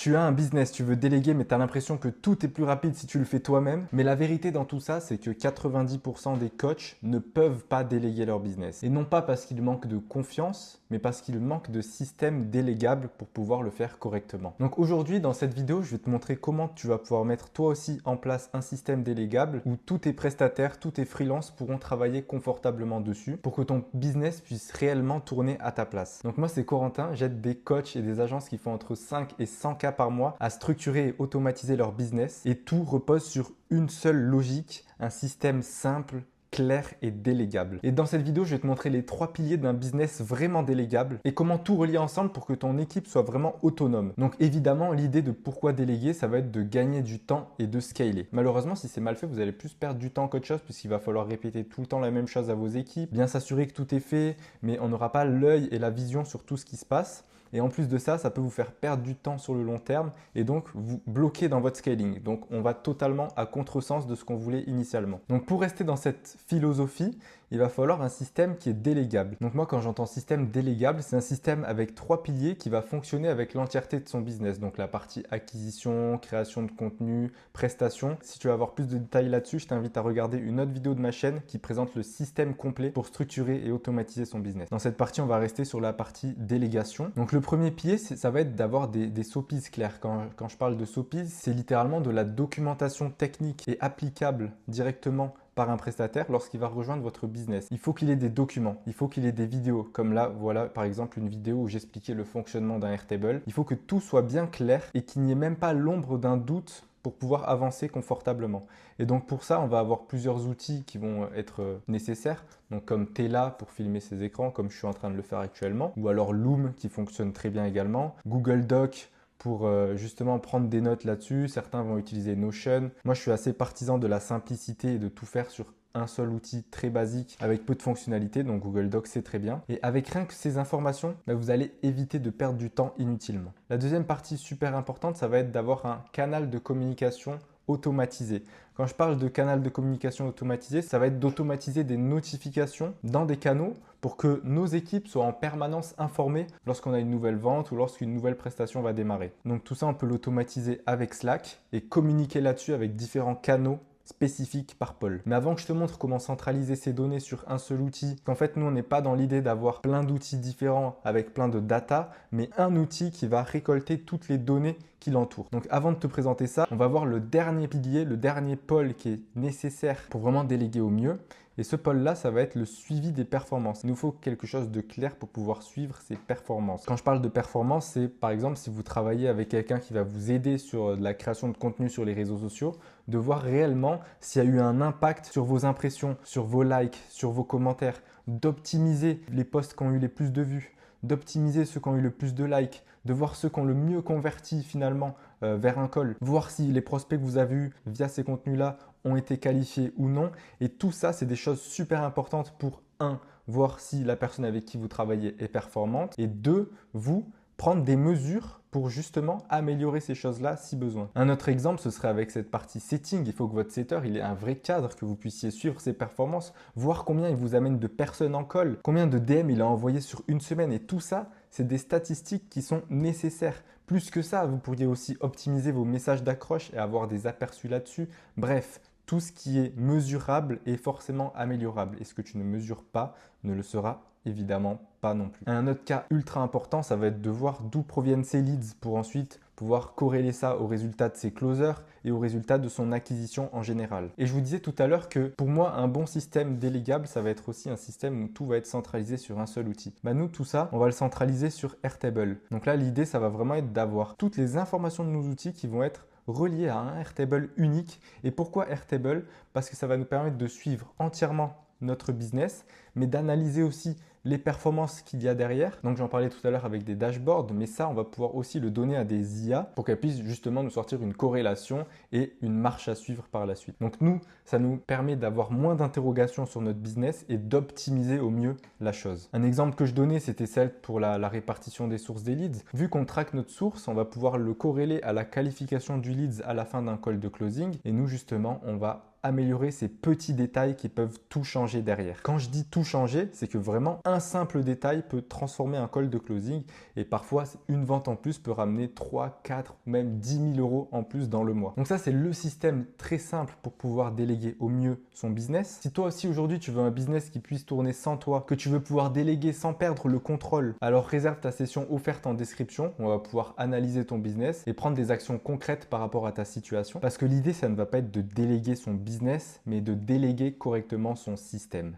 Tu as un business, tu veux déléguer, mais tu as l'impression que tout est plus rapide si tu le fais toi-même. Mais la vérité dans tout ça, c'est que 90% des coachs ne peuvent pas déléguer leur business. Et non pas parce qu'ils manquent de confiance, mais parce qu'ils manquent de système délégable pour pouvoir le faire correctement. Donc aujourd'hui, dans cette vidéo, je vais te montrer comment tu vas pouvoir mettre toi aussi en place un système délégable où tous tes prestataires, tous tes freelances pourront travailler confortablement dessus pour que ton business puisse réellement tourner à ta place. Donc moi, c'est Corentin, j'aide des coachs et des agences qui font entre 5 et 100 cas par mois à structurer et automatiser leur business et tout repose sur une seule logique, un système simple, clair et délégable. Et dans cette vidéo, je vais te montrer les 3 piliers d'un business vraiment délégable et comment tout relier ensemble pour que ton équipe soit vraiment autonome. Donc évidemment, l'idée de pourquoi déléguer, ça va être de gagner du temps et de scaler. Malheureusement, si c'est mal fait, vous allez plus perdre du temps qu'autre chose puisqu'il va falloir répéter tout le temps la même chose à vos équipes, bien s'assurer que tout est fait, mais on n'aura pas l'œil et la vision sur tout ce qui se passe. Et en plus de ça, ça peut vous faire perdre du temps sur le long terme et donc vous bloquer dans votre scaling. Donc on va totalement à contresens de ce qu'on voulait initialement. Donc pour rester dans cette philosophie, il va falloir un système qui est délégable. Donc moi, quand j'entends système délégable, c'est un système avec 3 piliers qui va fonctionner avec l'entièreté de son business. Donc la partie acquisition, création de contenu, prestation. Si tu veux avoir plus de détails là-dessus, je t'invite à regarder une autre vidéo de ma chaîne qui présente le système complet pour structurer et automatiser son business. Dans cette partie, on va rester sur la partie délégation. Donc le premier pilier, ça va être d'avoir des SOPs clairs. Quand je parle de SOPs, c'est littéralement de la documentation technique et applicable directement par un prestataire lorsqu'il va rejoindre votre business. Il faut qu'il ait des documents, il faut qu'il ait des vidéos. Comme là, voilà par exemple une vidéo où j'expliquais le fonctionnement d'un Airtable. Il faut que tout soit bien clair et qu'il n'y ait même pas l'ombre d'un doute pour pouvoir avancer confortablement. Et donc pour ça, on va avoir plusieurs outils qui vont être nécessaires. Donc comme Tela pour filmer ses écrans, comme je suis en train de le faire actuellement, ou alors Loom qui fonctionne très bien également, Google Doc pour justement prendre des notes là-dessus. Certains vont utiliser Notion. Moi, je suis assez partisan de la simplicité et de tout faire sur un seul outil très basique avec peu de fonctionnalités, donc Google Docs c'est très bien. Et avec rien que ces informations, vous allez éviter de perdre du temps inutilement. La deuxième partie super importante, ça va être d'avoir un canal de communication automatisé. Quand je parle de canal de communication automatisé, ça va être d'automatiser des notifications dans des canaux pour que nos équipes soient en permanence informées lorsqu'on a une nouvelle vente ou lorsqu'une nouvelle prestation va démarrer. Donc tout ça, on peut l'automatiser avec Slack et communiquer là-dessus avec différents canaux spécifique par pôle. Mais avant que je te montre comment centraliser ces données sur un seul outil, qu'en fait nous on n'est pas dans l'idée d'avoir plein d'outils différents avec plein de data, mais un outil qui va récolter toutes les données qui l'entourent. Donc avant de te présenter ça, on va voir le dernier pilier, le dernier pôle qui est nécessaire pour vraiment déléguer au mieux. Et ce pôle-là, ça va être le suivi des performances. Il nous faut quelque chose de clair pour pouvoir suivre ces performances. Quand je parle de performance, c'est par exemple si vous travaillez avec quelqu'un qui va vous aider sur la création de contenu sur les réseaux sociaux, de voir réellement s'il y a eu un impact sur vos impressions, sur vos likes, sur vos commentaires, d'optimiser les posts qui ont eu les plus de vues, d'optimiser ceux qui ont eu le plus de likes, de voir ceux qui ont le mieux converti finalement vers un call, voir si les prospects que vous avez eus via ces contenus-là ont été qualifiés ou non. Et tout ça, c'est des choses super importantes pour 1, voir si la personne avec qui vous travaillez est performante et 2, vous prendre des mesures pour justement améliorer ces choses-là si besoin. Un autre exemple, ce serait avec cette partie setting. Il faut que votre setter, il ait un vrai cadre, que vous puissiez suivre ses performances, voir combien il vous amène de personnes en call, combien de DM il a envoyé sur une semaine. Et tout ça, c'est des statistiques qui sont nécessaires. Plus que ça, vous pourriez aussi optimiser vos messages d'accroche et avoir des aperçus là-dessus. Bref, tout ce qui est mesurable est forcément améliorable. Et ce que tu ne mesures pas ne le sera évidemment pas non plus. Un autre cas ultra important, ça va être de voir d'où proviennent ces leads pour ensuite pouvoir corréler ça aux résultats de ses closers et aux résultats de son acquisition en général. Et je vous disais tout à l'heure que pour moi, un bon système délégable, ça va être aussi un système où tout va être centralisé sur un seul outil. Nous, tout ça, on va le centraliser sur Airtable. Donc là, l'idée, ça va vraiment être d'avoir toutes les informations de nos outils qui vont être reliées à un Airtable unique. Et pourquoi Airtable? Parce que ça va nous permettre de suivre entièrement notre business, mais d'analyser aussi les performances qu'il y a derrière. Donc j'en parlais tout à l'heure avec des dashboards, mais ça on va pouvoir aussi le donner à des IA pour qu'elles puissent justement nous sortir une corrélation et une marche à suivre par la suite. Donc nous, ça nous permet d'avoir moins d'interrogations sur notre business et d'optimiser au mieux la chose. Un exemple que je donnais, c'était celle pour la répartition des sources des leads. Vu qu'on traque notre source, on va pouvoir le corréler à la qualification du leads à la fin d'un call de closing et nous justement, on va améliorer ces petits détails qui peuvent tout changer derrière. Quand je dis tout changer, c'est que vraiment un simple détail peut transformer un call de closing et parfois une vente en plus peut ramener 3, 4, même 10 000 euros en plus dans le mois. Donc ça, c'est le système très simple pour pouvoir déléguer au mieux son business. Si toi aussi aujourd'hui tu veux un business qui puisse tourner sans toi, que tu veux pouvoir déléguer sans perdre le contrôle, alors réserve ta session offerte en description. On va pouvoir analyser ton business et prendre des actions concrètes par rapport à ta situation. Parce que l'idée, ça ne va pas être de déléguer son business, mais de déléguer correctement son système.